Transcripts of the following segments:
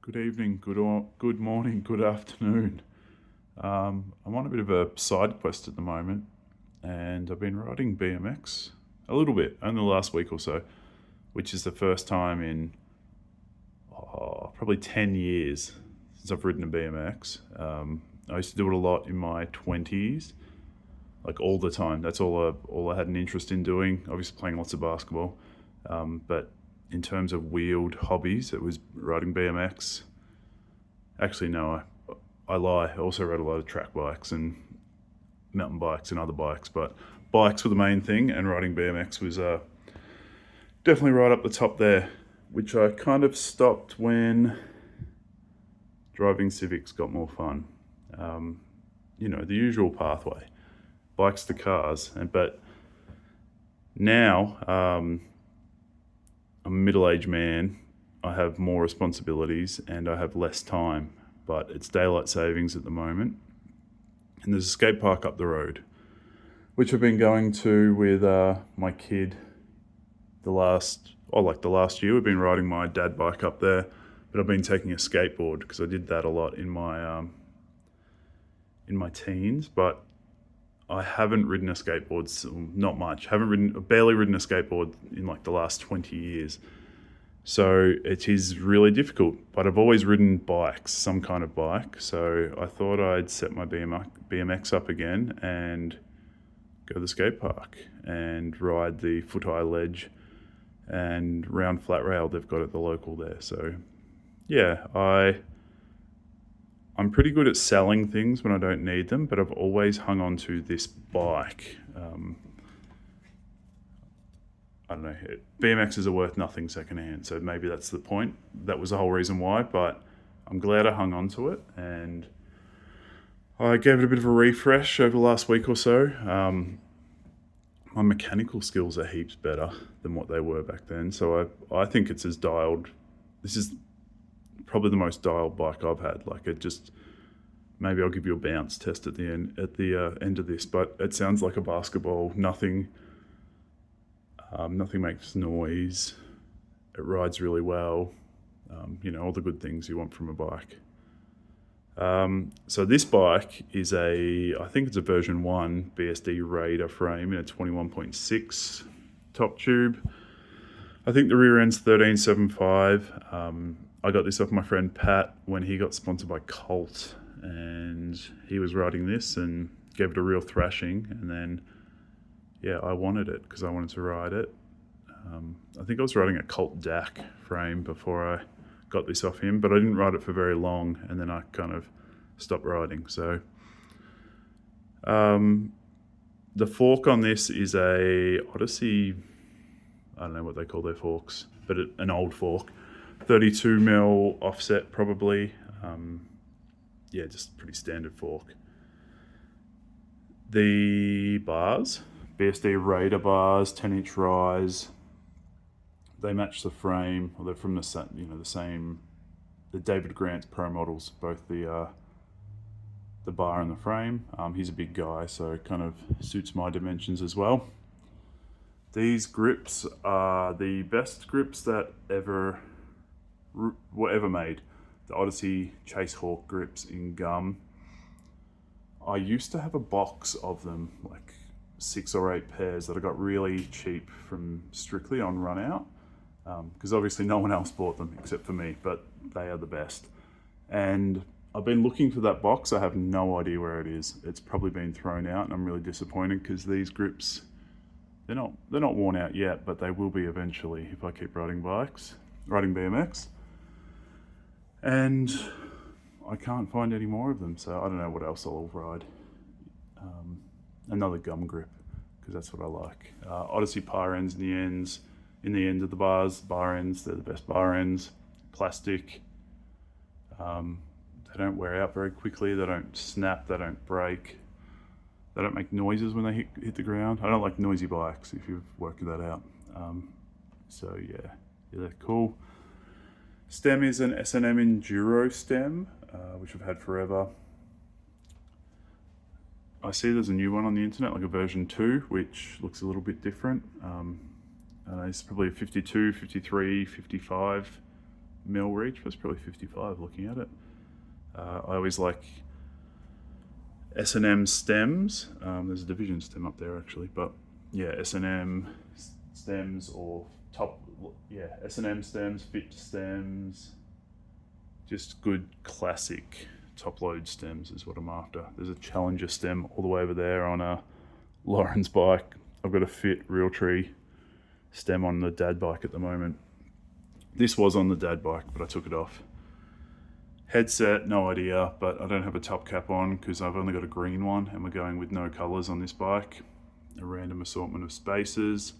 Good evening, good morning, good afternoon. I'm on a bit of a side quest at the moment, and I've been riding BMX a little bit, only the last week or so, which is the first time in probably 10 years since I've ridden a BMX. I used to do it a lot in my 20s, like all the time. That's all I had an interest in doing. Obviously, playing lots of basketball, but in terms of wheeled hobbies, it was riding BMX. Actually, no, I lie. I also rode a lot of track bikes and mountain bikes and other bikes, but bikes were the main thing, and riding BMX was definitely right up the top there, which I kind of stopped when driving Civics got more fun. The usual pathway, bikes to cars, but now I'm a middle-aged man. I have more responsibilities and I have less time, but it's daylight savings at the moment. And there's a skate park up the road, which I've been going to with my kid the last year. We've been riding my dad bike up there, but I've been taking a skateboard because I did that a lot in my teens, but I haven't ridden a skateboard, not much. Barely ridden a skateboard in like the last 20 years. So it is really difficult, but I've always ridden bikes, some kind of bike. So I thought I'd set my BMX up again and go to the skate park and ride the foot high ledge and round flat rail they've got at the local there. So yeah, I'm pretty good at selling things when I don't need them, but I've always hung on to this bike. I don't know, BMXs are worth nothing secondhand, so maybe that's the point. That was the whole reason why, but I'm glad I hung on to it, and I gave it a bit of a refresh over the last week or so. My mechanical skills are heaps better than what they were back then, so I think it's as dialed. This is probably the most dialed bike I've had. Like, it just, maybe I'll give you a bounce test at the end of this, but it sounds like a basketball. Nothing makes noise. It rides really well. All the good things you want from a bike. So this bike is I think it's a version 1 BSD RAIDER frame in a 21.6 top tube. I think the rear end's 13.75. I got this off my friend Pat when he got sponsored by Colt, and he was riding this and gave it a real thrashing, and then yeah, I wanted it because I wanted to ride it. I think I was riding a Colt DAC frame before I got this off him, but I didn't ride it for very long, and then I kind of stopped riding. So the fork on this is a Odyssey. I don't know what they call their forks, but an old fork, 32mm offset probably. Just pretty standard fork. The bars, BSD RAIDER bars, 10-inch rise. They match the frame, or they're from the same. The David Grant's Pro models, both the bar and the frame. He's a big guy, so it kind of suits my dimensions as well. These grips are the best grips that were ever made. The Odyssey Chase Hawk grips in gum. I used to have a box of them, like 6 or 8 pairs that I got really cheap from Strictly on Run Out, because obviously no one else bought them except for me, but they are the best. And I've been looking for that box. I have no idea where it is. It's probably been thrown out, and I'm really disappointed because these grips, they're not worn out yet, but they will be eventually if I keep riding BMX. And I can't find any more of them, so I don't know what else I'll ride. Another gum grip, because that's what I like. Odyssey par ends in the end of the bars, bar ends, they're the best bar ends. Plastic. They don't wear out very quickly, they don't snap, they don't break. They don't make noises when they hit the ground. I don't like noisy bikes, if you've worked that out. So yeah, they're cool. Stem is an S&M Enduro stem, which I've had forever. I see there's a new one on the internet, like a version 2, which looks a little bit different. It's probably a 52, 53, 55 mil reach, but it's probably 55 looking at it. I always like S&M stems. There's a division stem up there actually, but yeah, S&M stems or S&M stems, fit stems, just good classic top load stems is what I'm after. There's a Challenger stem all the way over there on a Lauren's bike. I've got a fit Realtree stem on the dad bike at the moment. This was on the dad bike, but I took it off. Headset, no idea, but I don't have a top cap on because I've only got a green one and we're going with no colors on this bike. A random assortment of spacers.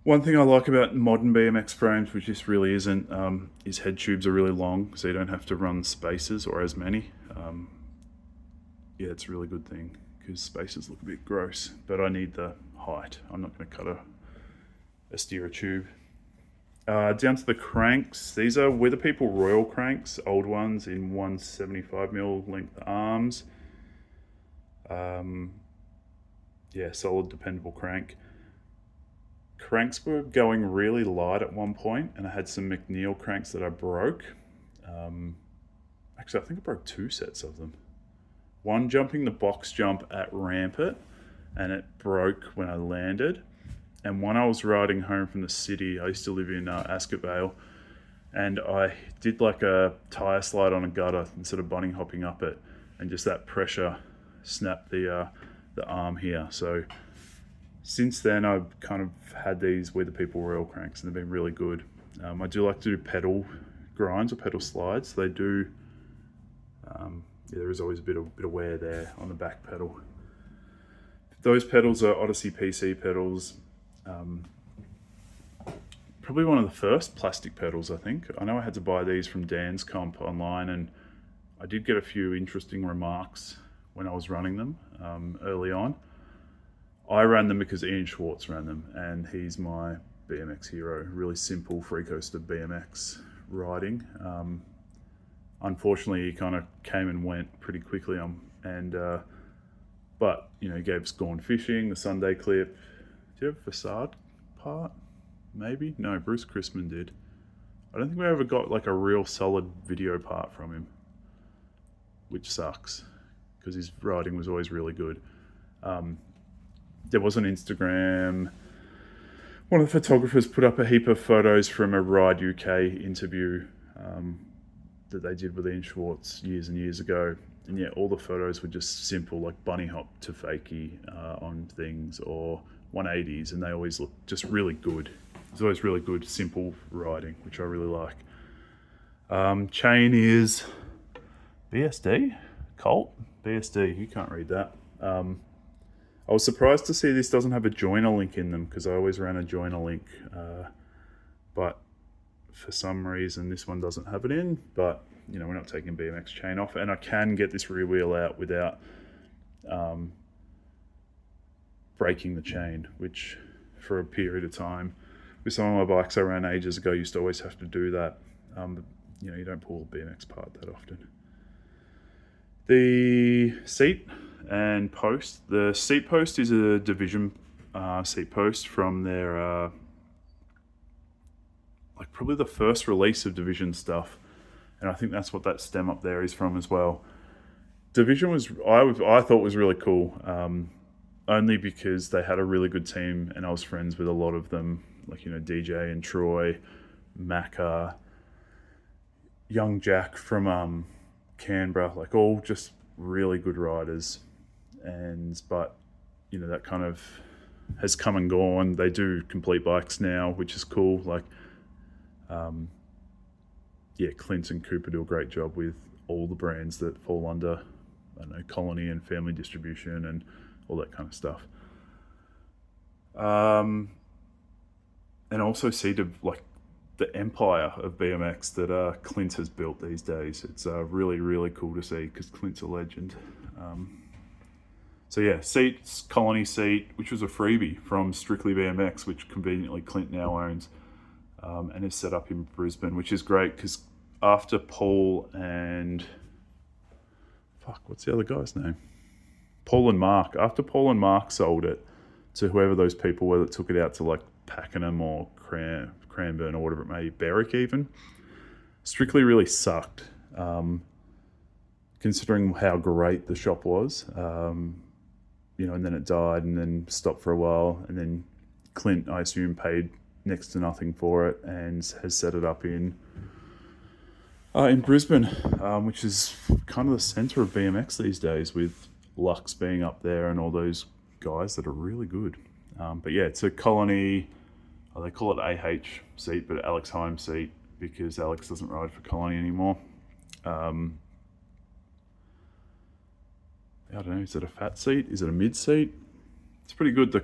One thing I like about modern BMX frames, which this really isn't, is head tubes are really long, so you don't have to run spacers or as many. Yeah, it's a really good thing because spacers look a bit gross, but I need the height. I'm not going to cut a steerer tube. Down to the cranks. These are Weather People Royal cranks, old ones in 175mm length arms. Yeah, solid, dependable crank. Cranks were going really light at one point, and I had some McNeil cranks that I broke. Actually, I think I broke 2 sets of them. One jumping the box jump at Rampart, and it broke when I landed. And one I was riding home from the city. I used to live in Ascot Vale, and I did like a tyre slide on a gutter instead of bunny hopping up it, and just that pressure snapped the arm here. So since then, I've kind of had these Weather People Royal cranks, and they've been really good. I do like to do pedal grinds or pedal slides. They do. Yeah, there is always a bit of wear there on the back pedal. Those pedals are Odyssey PC pedals. Probably one of the first plastic pedals, I think. I know I had to buy these from Dan's Comp online, and I did get a few interesting remarks when I was running them early on. I ran them because Ian Schwartz ran them, and he's my BMX hero. Really simple free coaster BMX riding. Unfortunately, he kind of came and went pretty quickly. But you know, he gave us Gone Fishing, the Sunday clip. Do you have a facade part? Maybe? No, Bruce Chrisman did. I don't think we ever got like a real solid video part from him, which sucks because his riding was always really good. There was an Instagram. One of the photographers put up a heap of photos from a Ride UK interview that they did with Ian Schwartz years and years ago. And yeah, all the photos were just simple, like bunny hop to fakie on things or 180s, and they always look just really good. It's always really good, simple riding, which I really like. Chain is BSD? Colt? BSD, you can't read that. I was surprised to see this doesn't have a joiner link in them because I always ran a joiner link. But for some reason, this one doesn't have it in. But, you know, we're not taking BMX chain off. And I can get this rear wheel out without breaking the chain, which for a period of time, with some of my bikes I ran ages ago, I used to always have to do that. But, you know, you don't pull a BMX part that often. The seat and post. The seat post is a Division seat post from their like probably the first release of Division stuff, and I think that's what that stem up there is from as well. Division I thought was really cool, only because they had a really good team, and I was friends with a lot of them, like, you know, DJ and Troy, Macca, Young Jack from Canberra, like all just really good riders. But you know, that kind of has come and gone. They do complete bikes now, which is cool. Like yeah, Clint and Cooper do a great job with all the brands that fall under, I don't know, Colony and Family Distribution and all that kind of stuff. And also see like the empire of BMX that Clint has built these days. It's really, really cool to see because Clint's a legend. So yeah, seats, Colony seat, which was a freebie from Strictly BMX, which conveniently Clint now owns, and is set up in Brisbane, which is great because after Paul and what's the other guy's name? Paul and Mark. After Paul and Mark sold it to whoever those people were that took it out to like Pakenham or Cranbourne or whatever it may be, Berwick even. Strictly really sucked, considering how great the shop was. You know, and then it died and then stopped for a while, and then Clint, I assume, paid next to nothing for it and has set it up in Brisbane, which is kind of the centre of BMX these days, with Lux being up there and all those guys that are really good. But yeah, it's a Colony, they call it AH seat, but Alex Home seat, because Alex doesn't ride for Colony anymore. I don't know, is it a fat seat? Is it a mid seat? It's pretty good. The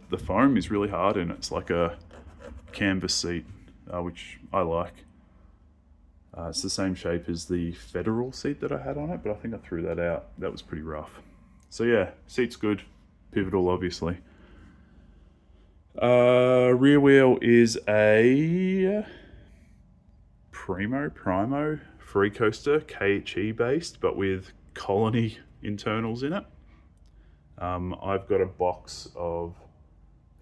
the foam is really hard, and it's like a canvas seat, which I like. It's the same shape as the Federal seat that I had on it, but I think I threw that out. That was pretty rough. So yeah, seat's good. Pivotal, obviously. Rear wheel is a Primo free coaster, KHE based, but with Colony internals in it. I've got a box of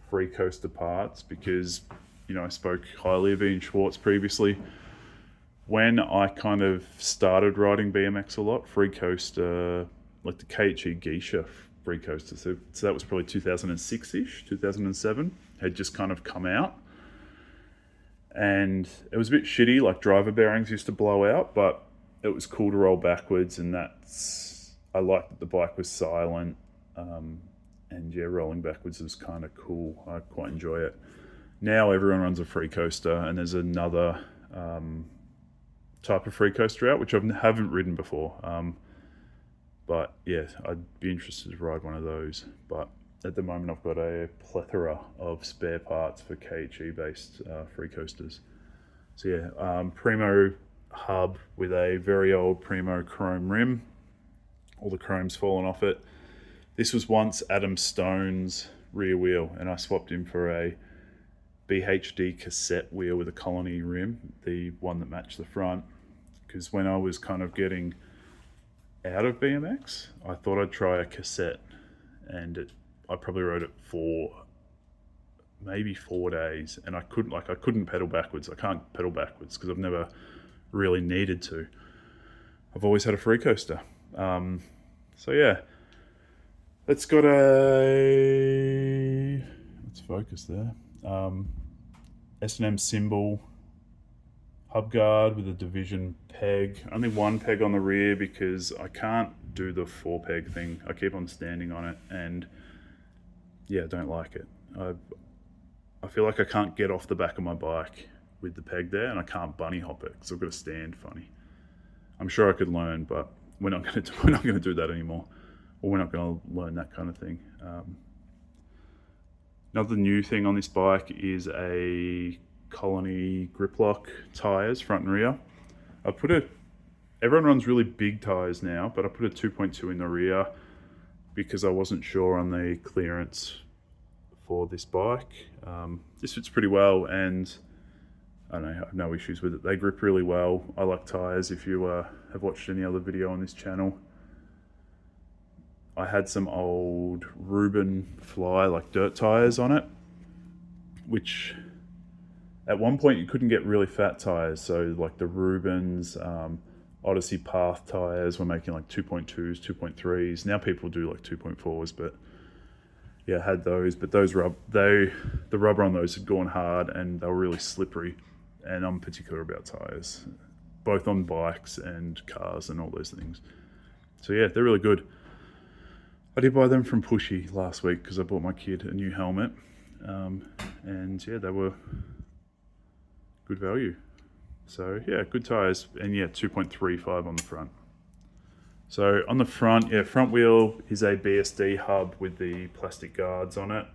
free coaster parts because, you know, I spoke highly of Ian Schwartz previously. When I kind of started riding BMX a lot, free coaster, like the KHE Geisha free coaster, so that was probably 2006-ish, 2007, had just kind of come out. And it was a bit shitty, like driver bearings used to blow out, but it was cool to roll backwards, and I liked that the bike was silent, and yeah, rolling backwards was kind of cool. I quite enjoy it. Now everyone runs a free coaster, and there's another type of free coaster out, which I haven't ridden before. But yeah, I'd be interested to ride one of those. But at the moment, I've got a plethora of spare parts for KHE-based free coasters. So yeah, Primo hub with a very old Primo chrome rim. All the chrome's fallen off it. This was once Adam Stone's rear wheel, and I swapped him for a BHD cassette wheel with a Colony rim, the one that matched the front. Because when I was kind of getting out of BMX, I thought I'd try a cassette, and I probably rode it for maybe 4 days, and I couldn't pedal backwards. I can't pedal backwards because I've never really needed to. I've always had a free coaster. So yeah, it's got let's focus there. S&M symbol, hub guard with a division peg. Only one peg on the rear because I can't do the 4-peg thing. I keep on standing on it, and yeah, I don't like it. I feel like I can't get off the back of my bike with the peg there, and I can't bunny hop it because I've got to stand funny. I'm sure I could learn, but we're not going to do that anymore, or we're not going to learn that kind of thing. Another new thing on this bike is a Colony grip lock tires, front and rear. Everyone runs really big tires now, but I put a 2.2 in the rear because I wasn't sure on the clearance for this bike. This fits pretty well, and I don't know, I have no issues with it. They grip really well. I like tires. If you have watched any other video on this channel, I had some old Reuben Fly, like dirt tires on it, which at one point you couldn't get really fat tires. So like the Reubens, Odyssey Path tires were making like 2.2s, 2.3s. Now people do like 2.4s, but yeah, I had those. But those the rubber on those had gone hard, and they were really slippery. And I'm particular about tires, both on bikes and cars and all those things. So yeah, they're really good. I did buy them from Pushy last week because I bought my kid a new helmet. And yeah, they were good value. So yeah, good tires, and yeah, 2.35 on the front. So on the front, yeah, front wheel is a BSD hub with the plastic guards on it.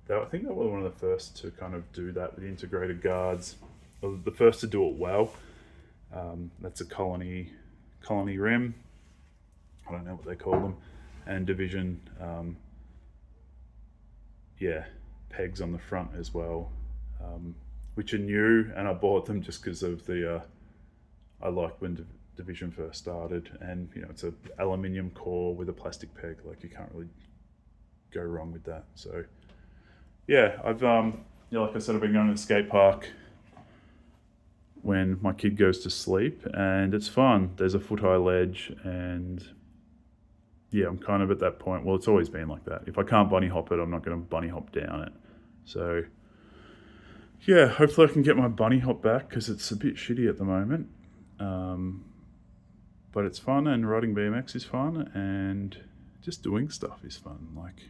I think they were one of the first to kind of do that with integrated guards. Well, the first to do it well. That's a Colony rim. I don't know what they call them. And division, pegs on the front as well, which are new, and I bought them just because of I liked when division first started, and you know, it's an aluminium core with a plastic peg. Like, you can't really go wrong with that. So yeah, I've like I said, I've been going to the skate park when my kid goes to sleep, and it's fun. There's a foot-high ledge, and yeah, I'm kind of at that point. Well, it's always been like that. If I can't bunny hop it, I'm not going to bunny hop down it. So yeah, hopefully I can get my bunny hop back, because it's a bit shitty at the moment. But it's fun, and riding BMX is fun, and just doing stuff is fun. Like,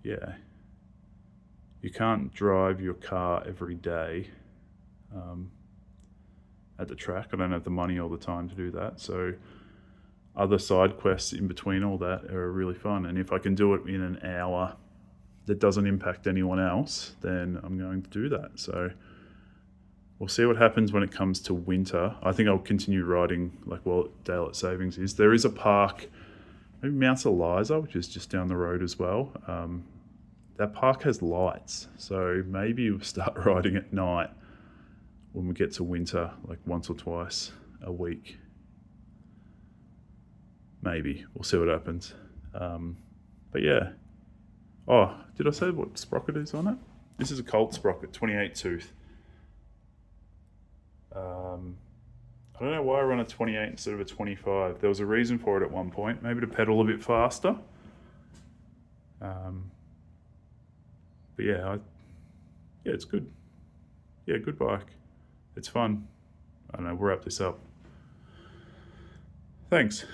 yeah, you can't drive your car every day at the track. I don't have the money all the time to do that. So other side quests in between all that are really fun. And if I can do it in an hour that doesn't impact anyone else, then I'm going to do that. So we'll see what happens when it comes to winter. I think I'll continue riding like while daylight savings is. There is a park, maybe Mount Eliza, which is just down the road as well. That park has lights, so maybe we'll start riding at night when we get to winter, like once or twice a week. Maybe. We'll see what happens. But yeah. Oh, did I say what sprocket is on it? This is a Colt sprocket, 28 tooth. I don't know why I run a 28 instead of a 25. There was a reason for it at one point. Maybe to pedal a bit faster. But yeah, it's good. Yeah, good bike. It's fun. I don't know, we'll wrap this up. Thanks.